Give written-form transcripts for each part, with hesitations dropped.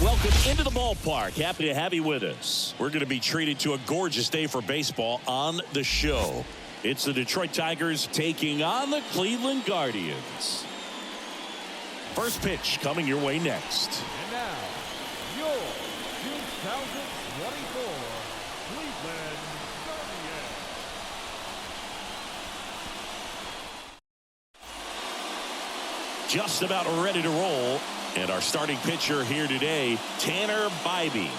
Welcome into the ballpark. Happy to have you with us. We're going to be treated to a gorgeous day for baseball on the show. It's the Detroit Tigers taking on the Cleveland Guardians. First pitch coming your way next. And now, your 2024 Cleveland Guardians. Just about ready to roll. And our starting pitcher here today, Tanner Bibee.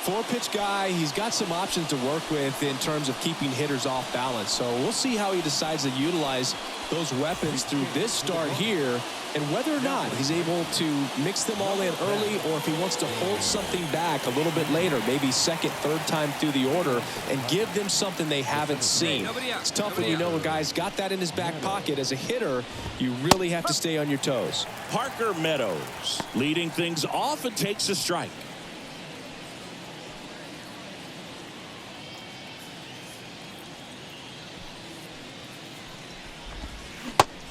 Four-pitch guy. He's got some options to work with in terms of keeping hitters off balance. So we'll see how he decides to utilize those weapons through this start here, and whether or not he's able to mix them all in early, or if he wants to hold something back a little bit later, maybe second, third time through the order, and give them something they haven't seen. It's tough when you know a guy's got that in his back pocket. As a hitter, you really have to stay on your toes. Parker Meadows leading things off and takes a strike.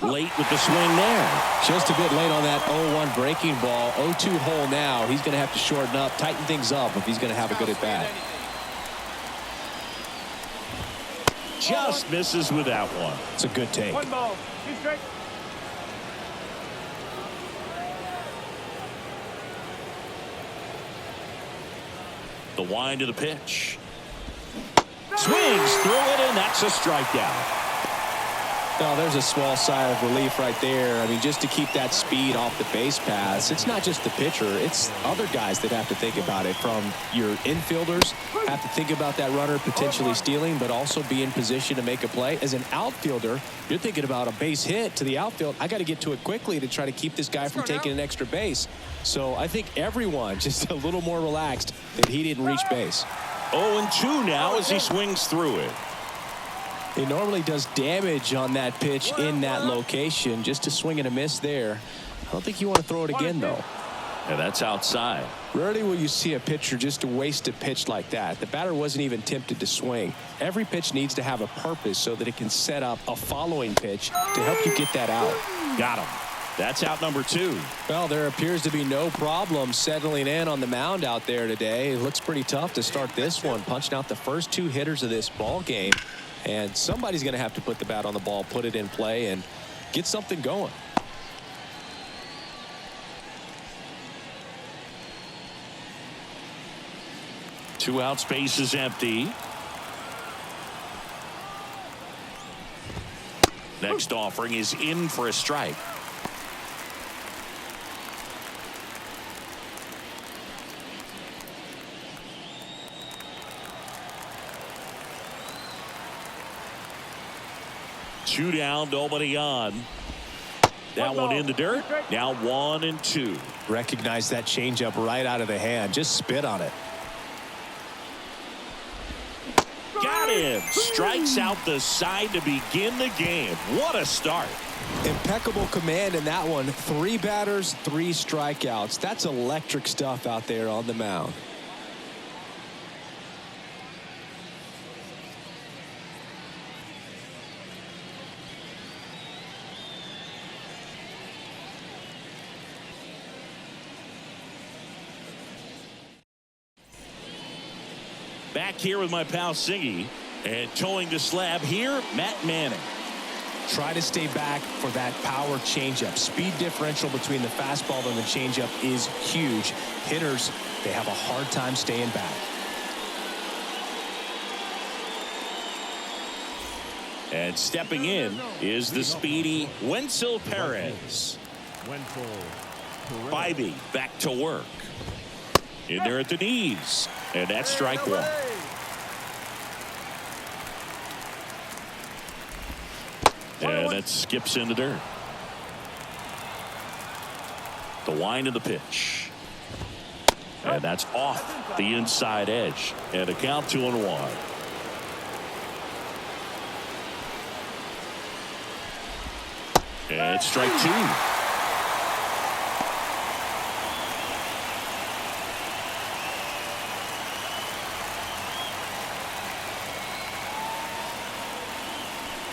Late with the swing there. Just a bit late on that 0-1 breaking ball. 0-2 hole now. He's going to have to shorten up, tighten things up if he's going to have a good at bat. Just misses with that one. It's a good take. 1 ball, 2 strikes. The wind of the pitch. Swings through it, and that's a strikeout. Well, there's a small sigh of relief right there. I mean, just to keep that speed off the base paths. It's not just the pitcher. It's other guys that have to think about it. From your infielders, have to think about that runner potentially stealing, but also be in position to make a play. As an outfielder, you're thinking about a base hit to the outfield. I got to get to it quickly to try to keep this guy from taking an extra base. So I think everyone just a little more relaxed that he didn't reach base. 0-2 now as he swings through it. He normally does damage on that pitch in that location. Just a swing and a miss there. I don't think you want to throw it again, though. Yeah, that's outside. Rarely will you see a pitcher just waste a pitch like that. The batter wasn't even tempted to swing. Every pitch needs to have a purpose so that it can set up a following pitch to help you get that out. Got him. That's out number 2. Well, there appears to be no problem settling in on the mound out there today. It looks pretty tough to start this one, punching out the first 2 hitters of this ball game. And somebody's going to have to put the bat on the ball, put it in play, and get something going. Two out, space is empty. Next offering is in for a strike. Two down, nobody on. That one in the dirt. Now 1-2. Recognize that changeup right out of the hand. Just spit on it. Got him. Strikes out the side to begin the game. What a start. Impeccable command in that one. 3 batters, 3 strikeouts. That's electric stuff out there on the mound. Back here with my pal Singy, and towing the slab here, Matt Manning. Try to stay back for that power changeup. Speed differential between the fastball and the changeup is huge. Hitters, they have a hard time staying back. And stepping in is the speedy Wenzel Perez. Bibee back to work. In there at the knees. And that's strike 1. And that skips in the dirt. The wind of the pitch. And that's off the inside edge. And a count 2-1. And it's strike 2.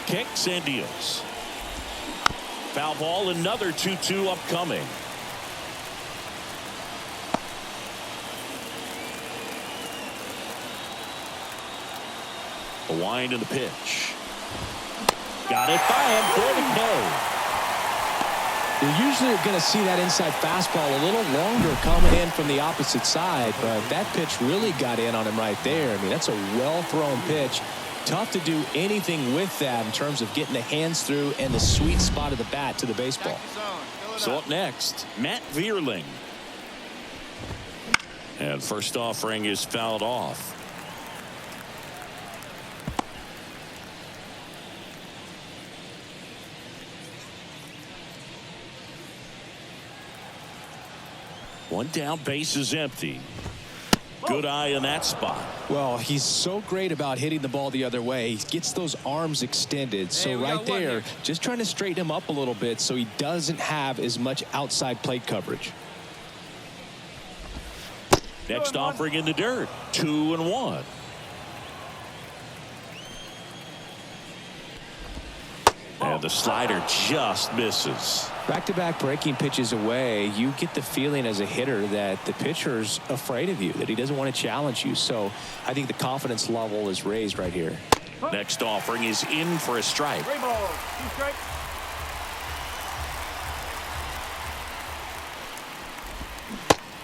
Kicks and deals. Foul ball, another 2-2 upcoming. The wind and the pitch. Got it by him for the K. You're usually going to see that inside fastball a little longer coming in from the opposite side, but that pitch really got in on him right there. I mean, that's a well-thrown pitch. Tough to do anything with that in terms of getting the hands through and the sweet spot of the bat to the baseball. So up next, Matt Vierling. And first offering is fouled off. One down, base is empty. Good eye in that spot. Well, he's so great about hitting the ball the other way. He gets those arms extended. So right there, just trying to straighten him up a little bit so he doesn't have as much outside plate coverage. Next offering in the dirt. 2-1. And the slider just misses. Back-to-back breaking pitches away, you get the feeling as a hitter that the pitcher's afraid of you, that he doesn't want to challenge you. So I think the confidence level is raised right here. Next offering is in for a strike. 3 balls, 2 strikes.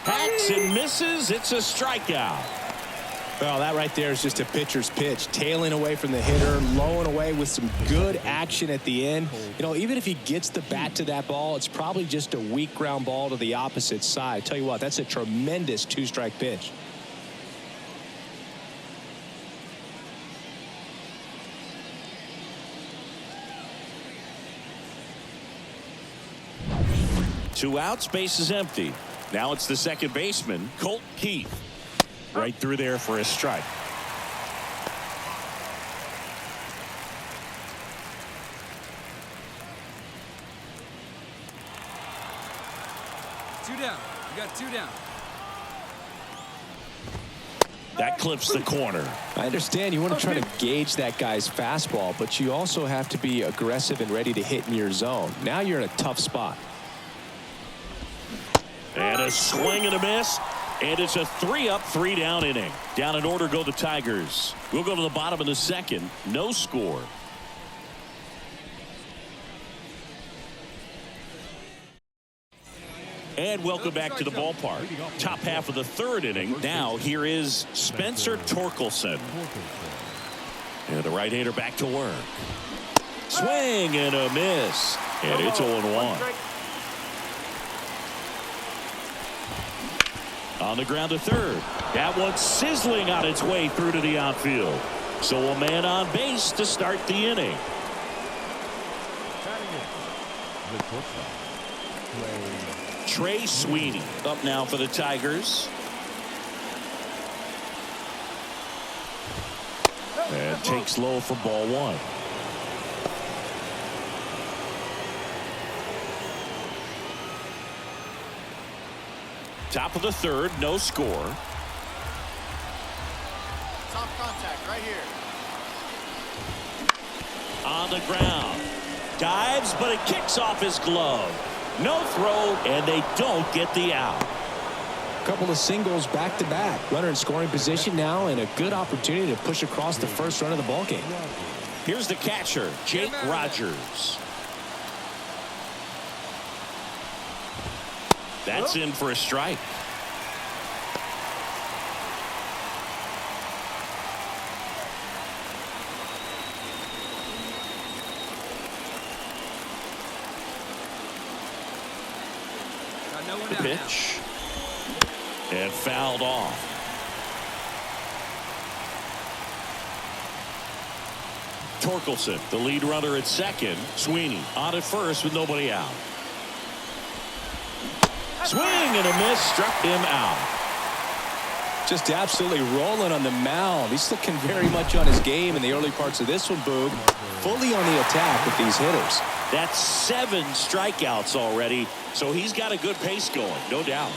Hacks and misses. It's a strikeout. Well, that right there is just a pitcher's pitch, tailing away from the hitter, lowing away with some good action at the end. You know, even if he gets the bat to that ball, it's probably just a weak ground ball to the opposite side. Tell you what, that's a tremendous 2-strike pitch. Two outs, base is empty. Now it's the second baseman, Colt Keith. Right through there for a strike. Two down. You got 2 down. That clips the corner. I understand you want to try to gauge that guy's fastball, but you also have to be aggressive and ready to hit in your zone. Now you're in a tough spot. And a swing and a miss. And it's a 3-up, 3-down inning. Down in order go the Tigers. We'll go to the bottom of the second. No score. And welcome back to the ballpark. Top half of the third inning. Now here is Spencer Torkelson. And the right-hander back to work. Swing and a miss. And it's 0-1. On the ground to third. That one sizzling on its way through to the outfield. So a man on base to start the inning. Trey Sweeney up now for the Tigers. And takes low for ball 1. Top of the third, no score. Top contact right here. On the ground. Dives, but it kicks off his glove. No throw, and they don't get the out. Couple of singles back-to-back. Runner in scoring position now, and a good opportunity to push across the first run of the ballgame. Here's the catcher, Jake Rogers. That's in for a strike. The pitch. And fouled off. Torkelson, the lead runner at second. Sweeney on at first with nobody out. Swing and a miss, struck him out. Just absolutely rolling on the mound. He's looking very much on his game in the early parts of this one, Boog. Fully on the attack with these hitters. That's 7 strikeouts already, so he's got a good pace going, no doubt.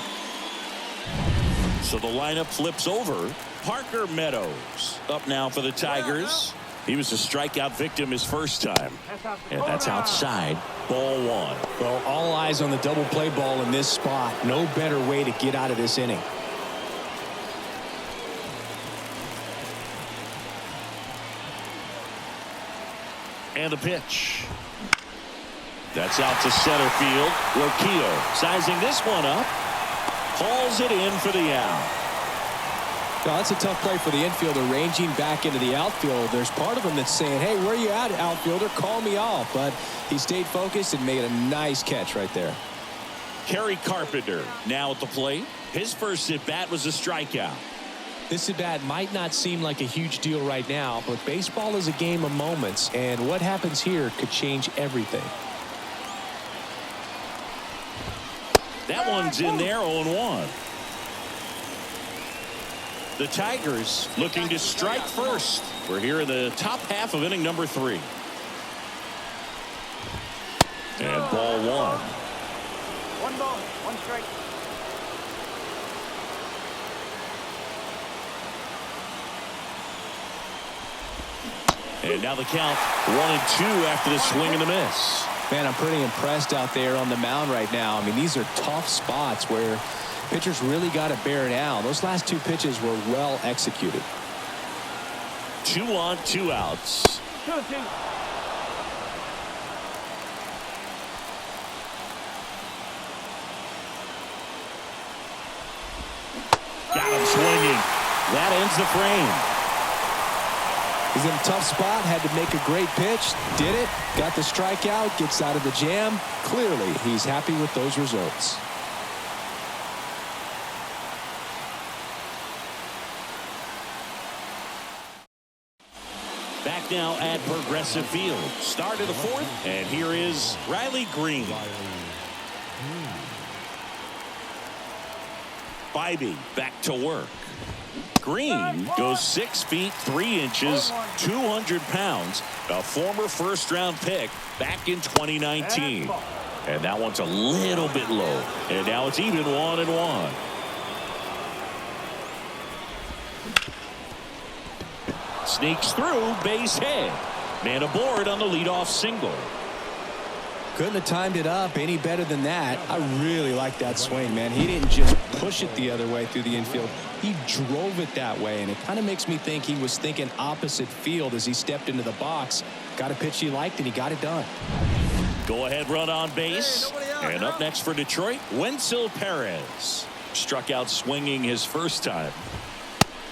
So the lineup flips over. Parker Meadows up now for the Tigers. He was a strikeout victim his first time. And that's outside. Ball 1. Well, all eyes on the double play ball in this spot. No better way to get out of this inning. And the pitch. That's out to center field. Rocchio sizing this one up. Hauls it in for the out. Now, that's a tough play for the infielder, ranging back into the outfield. There's part of him that's saying, hey, where you at, outfielder? Call me off. But he stayed focused and made a nice catch right there. Kerry Carpenter now at the plate. His first at-bat was a strikeout. This at-bat might not seem like a huge deal right now, but baseball is a game of moments, and what happens here could change everything. That one's in there, 0-1. The Tigers looking to strike first. We're here in the top half of inning number 3. And ball 1. 1 ball, 1 strike. And now the count 1-2 after the swing and the miss. Man, I'm pretty impressed out there on the mound right now. I mean, these are tough spots where pitchers really got to bear down. Those last 2 pitches were well executed. 2 on, 2 outs. 2-2. Got him swinging. That ends the frame. He's in a tough spot, had to make a great pitch, did it, got the strikeout, gets out of the jam. Clearly, he's happy with those results. Back now at Progressive Field. Start of the 4th, and here is Riley Green. Bibee back to work. Green goes 6 feet 3 inches, 200 pounds, a former first-round pick back in 2019. And that one's a little bit low. And now it's even 1-1. Sneaks through, base hit. Man aboard on the leadoff single. Couldn't have timed it up any better than that. I really like that swing, man. He didn't just push it the other way through the infield. He drove it that way, and it kind of makes me think he was thinking opposite field as he stepped into the box. Got a pitch he liked, and he got it done. Go ahead run on base. And up next for Detroit, Wenzel Perez. Struck out swinging his first time.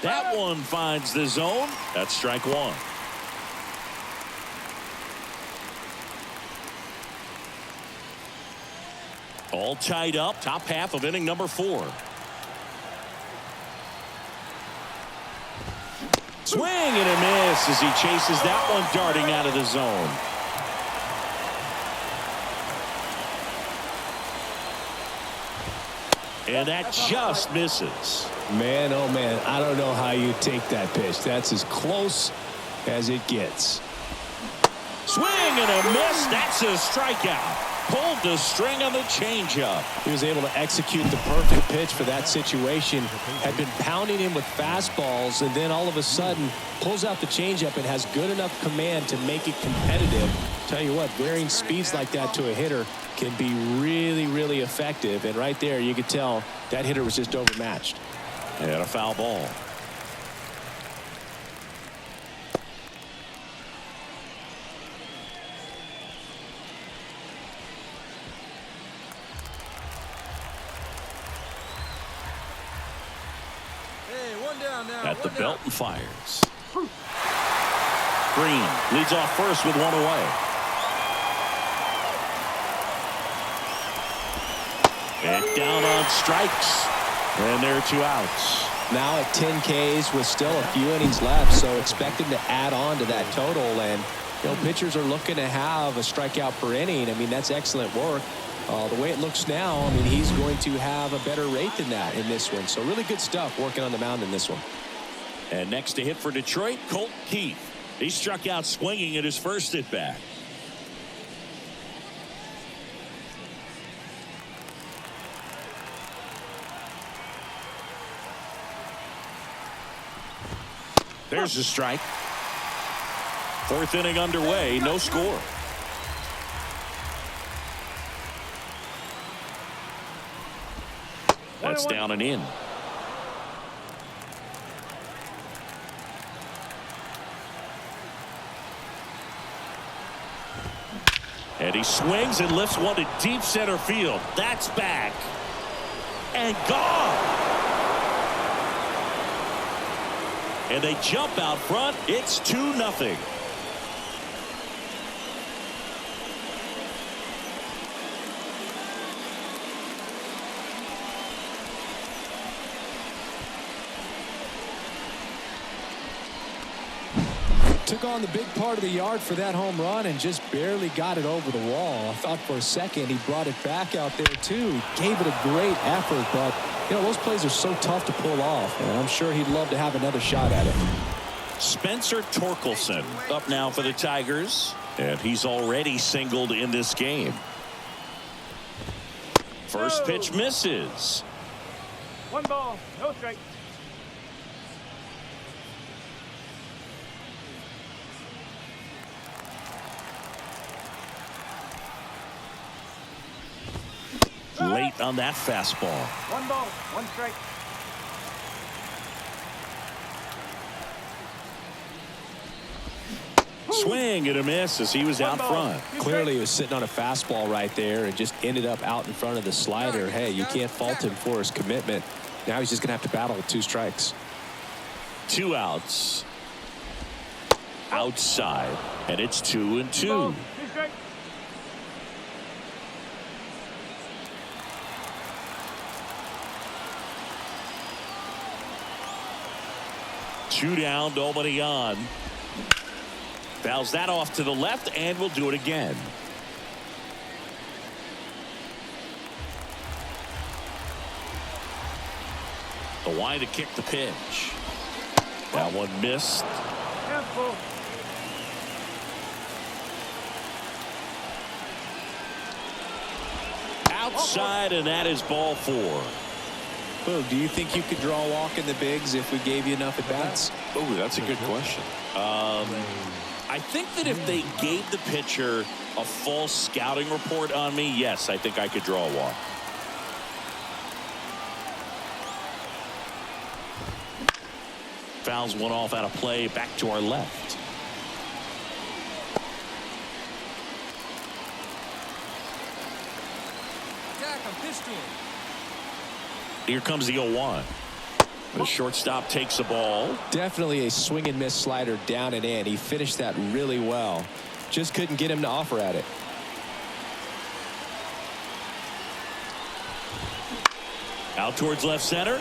That one finds the zone. That's strike 1. All tied up, top half of inning number 4. Swing and a miss as he chases that one darting out of the zone. And that just misses. Man, oh man, I don't know how you take that pitch. That's as close as it gets. Swing and a miss. That's a strikeout. Pulled the string on the changeup. He was able to execute the perfect pitch for that situation. Had been pounding him with fastballs, and then all of a sudden pulls out the changeup and has good enough command to make it competitive. Tell you what, varying speeds like that to a hitter can be really, really effective. And right there, you could tell that hitter was just overmatched. And a foul ball. At the belt and fires. Green leads off first with 1 away. And down on strikes. And there are 2 outs. Now at 10 Ks with still a few innings left, so expect him to add on to that total. And pitchers are looking to have a strikeout per inning. I mean, that's excellent work. The way it looks now, I mean, he's going to have a better rate than that in this one. So really good stuff working on the mound in this one. And next to hit for Detroit, Colt Keith. He struck out swinging at his first at bat. There's a strike. 4th inning underway, no score. That's down and in. And he swings and lifts one to deep center field. That's back. And gone. And they jump out front. It's 2-0. Took on the big part of the yard for that home run and just barely got it over the wall. I thought for a second he brought it back out there too. He gave it a great effort, but you know those plays are so tough to pull off, and I'm sure he'd love to have another shot at it. Spencer Torkelson up now for the Tigers, and he's already singled in this game. First pitch misses. 1 ball, no strike. Late on that fastball. 1 ball, 1 strike. Swing and a miss as he was out front. Clearly he was sitting on a fastball right there and just ended up out in front of the slider. Hey, you can't fault him for his commitment. Now he's just going to have to battle with 2 strikes. 2 outs. Outside, and it's 2-2. 2 strike. Two down, nobody on. Fouls that off to the left, and we'll do it again. The wide to kick the pitch. That one missed. Careful. Outside, and that is ball 4. Boog, do you think you could draw a walk in the bigs if we gave you enough at bats? Oh, that's a good question. I think that if they gave the pitcher a false scouting report on me, yes, I think I could draw a walk. Fouls one off out of play, back to our left. Here comes the 0-1. The shortstop takes the ball. Definitely a swing and miss slider down and in. He finished that really well. Just couldn't get him to offer at it. Out towards left center.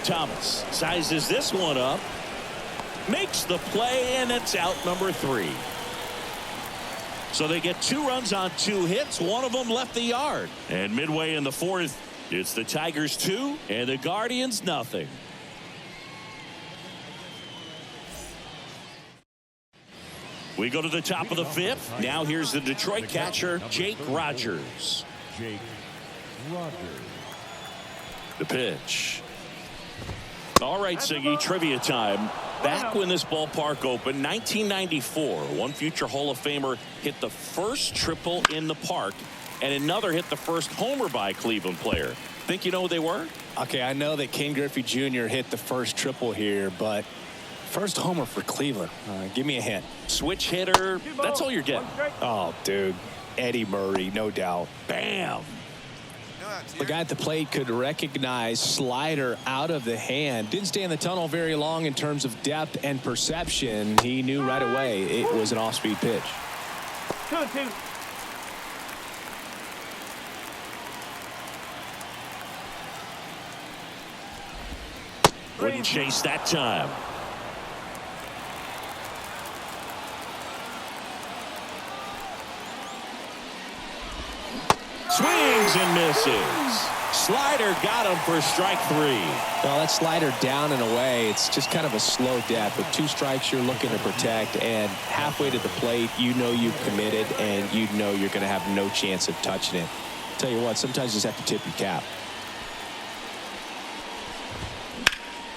Thomas sizes this one up. Makes the play, and it's out number 3. So they get 2 runs on 2 hits. One of them left the yard. And midway in the 4th, it's the Tigers 2 and the Guardians nothing. We go to the top of the 5th. Now here's the Detroit catcher, Jake Rogers. Jake Rogers. The pitch. All right, Siggy, trivia time. Back when this ballpark opened, 1994, one future Hall of Famer hit the first triple in the park, and another hit the first homer by a Cleveland player. Think you know who they were? Okay, I know that Ken Griffey Jr. hit the first triple here, but first homer for Cleveland. Give me a hint. Switch hitter. That's all you're getting. Oh, dude. Eddie Murray, no doubt. Bam. The guy at the plate could recognize slider out of the hand. Didn't stay in the tunnel very long in terms of depth and perception. He knew right away it was an off-speed pitch. 2-2. Wouldn't chase that time. Swings and misses. Slider got him for strike 3. Well, that slider down and away, it's just kind of a slow death. With 2 strikes, you're looking to protect, and halfway to the plate, you know you've committed, and you know you're going to have no chance of touching it. Tell you what, sometimes you just have to tip your cap.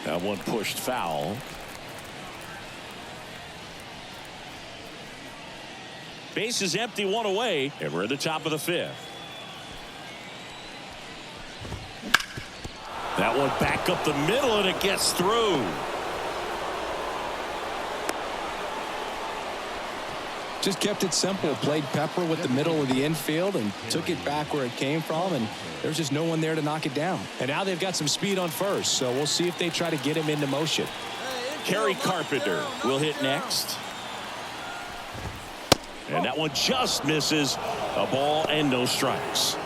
That one pushed foul. Base is empty, 1 away, and we're at the top of the 5th. That one back up the middle, and it gets through. Just kept it simple. Played pepper with the middle of the infield and took it back where it came from, and there's just no one there to knock it down. And now they've got some speed on first, so we'll see if they try to get him into motion. Kerry Carpenter will hit next. And that one just misses. A ball and no strikes.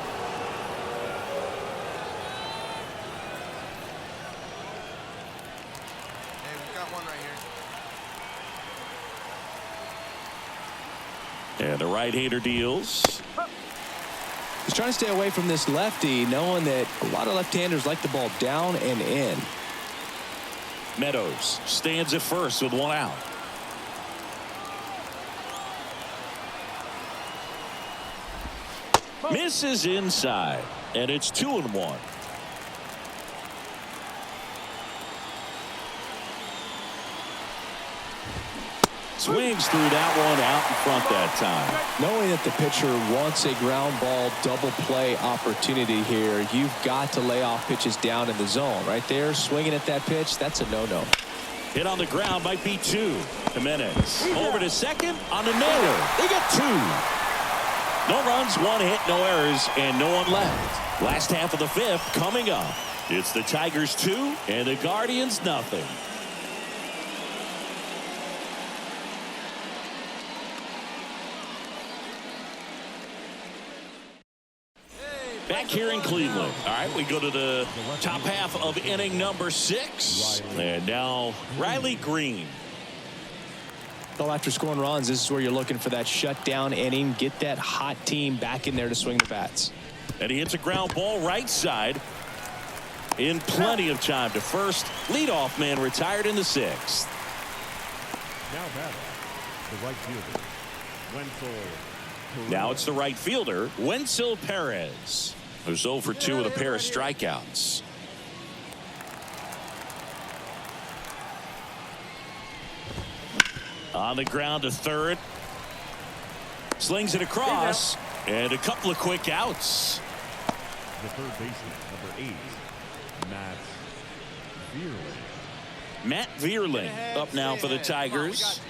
And the right-hander deals. He's trying to stay away from this lefty, knowing that a lot of left-handers like the ball down and in. Meadows stands at first with one out. Misses inside, and it's 2-1. Swings through that one out in front that time. Knowing that the pitcher wants a ground ball double play opportunity here, you've got to lay off pitches down in the zone. Right there, swinging at that pitch, that's a no-no. Hit on the ground might be 2. Jimenez over to second on the nailer. They get 2. No runs, 1 hit, no errors, and no one left. Last half of the 5th coming up. It's the Tigers 2 and the Guardians nothing. Back here in Cleveland. All right, we go to the top half of inning number 6. And now Riley Green. Well, after scoring runs, this is where you're looking for that shutdown inning. Get that hot team back in there to swing the bats. And he hits a ground ball right side. In plenty of time to first. Leadoff man retired in the 6th. Now batting, the right fielder, Wenzel. Now it's the right fielder, Wenzel Perez, who's 0 for 2 with a pair of strikeouts. On the ground to third. Slings it across, and a couple of quick outs. The third baseman, number 8, Matt Vierling. Matt Vierling up now for the Tigers.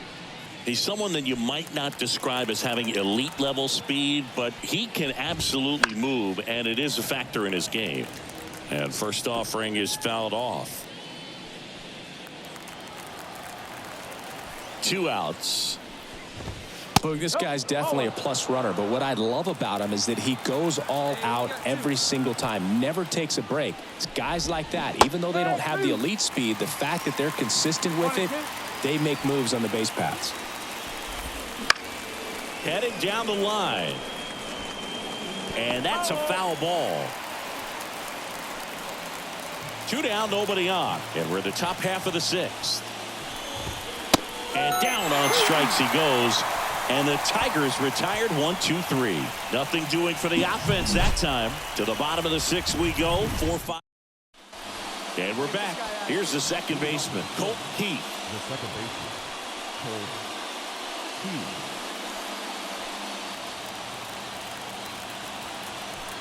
He's someone that you might not describe as having elite level speed, but he can absolutely move, and it is a factor in his game. And first offering is fouled off. 2 outs. Look, this guy's definitely a plus runner, but what I love about him is that he goes all out every single time, never takes a break. It's guys like that, even though they don't have the elite speed, the fact that they're consistent with it, they make moves on the base paths. Heading down the line. And that's a foul ball. 2 down, nobody on. And we're at the top half of the 6th. And down on strikes he goes. And the Tigers retired 1-2-3. Nothing doing for the offense that time. To the bottom of the 6th we go. 4-5. And we're back. Here's the second baseman, Colt Keith. The second baseman, Colt Keith.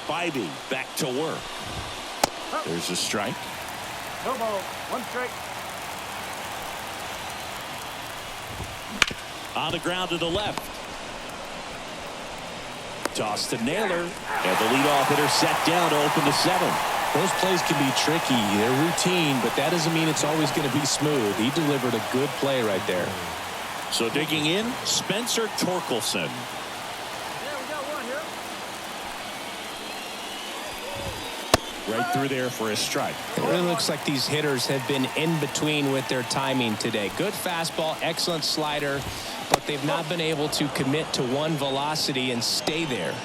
Bybee back to work. There's a strike. No ball. 1 strike. On the ground to the left. Toss to Naylor. And the leadoff hitter set down to open the 7th. Those plays can be tricky. They're routine, but that doesn't mean it's always going to be smooth. He delivered a good play right there. So digging in, Spencer Torkelson. Right through there for a strike. It really looks like these hitters have been in between with their timing today. Good fastball, excellent slider, but they've not been able to commit to one velocity and stay there.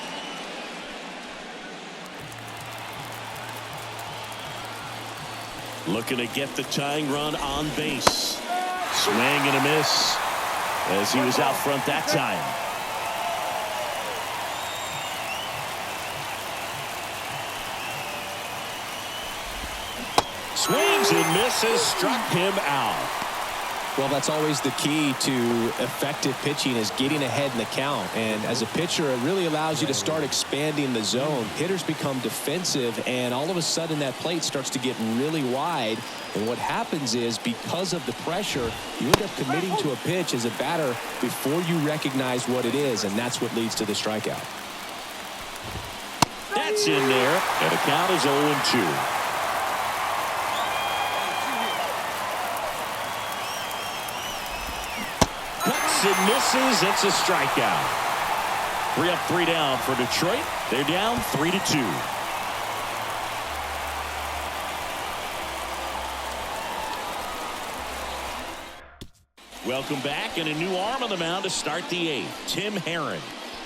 Looking to get the tying run on base. Swing and a miss as he was out front that time. Swings and misses, struck him out. Well, that's always the key to effective pitching is getting ahead in the count. And as a pitcher, it really allows you to start expanding the zone. Hitters become defensive, and all of a sudden that plate starts to get really wide. And what happens is because of the pressure, you end up committing to a pitch as a batter before you recognize what it is, and that's what leads to the strikeout. That's in there, and the count is 0-2. And misses. It's a strikeout. 3 up, 3 down for Detroit. They're down 3-2. Welcome back, and a new arm on the mound to start the 8th. Tim Herrin.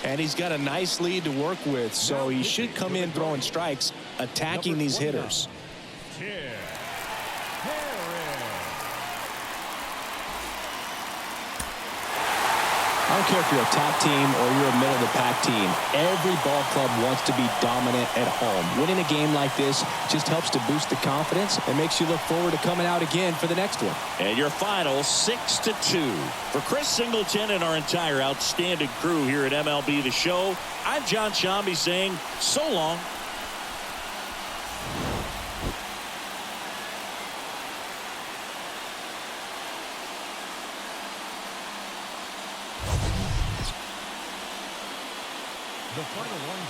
And he's got a nice lead to work with, so he should come in throwing strikes, attacking these hitters. I don't care if you're a top team or you're a middle-of-the-pack team. Every ball club wants to be dominant at home. Winning a game like this just helps to boost the confidence and makes you look forward to coming out again for the next one. And your final 6-2. For Chris Singleton and our entire outstanding crew here at MLB The Show, I'm John Shambi saying so long. The final one.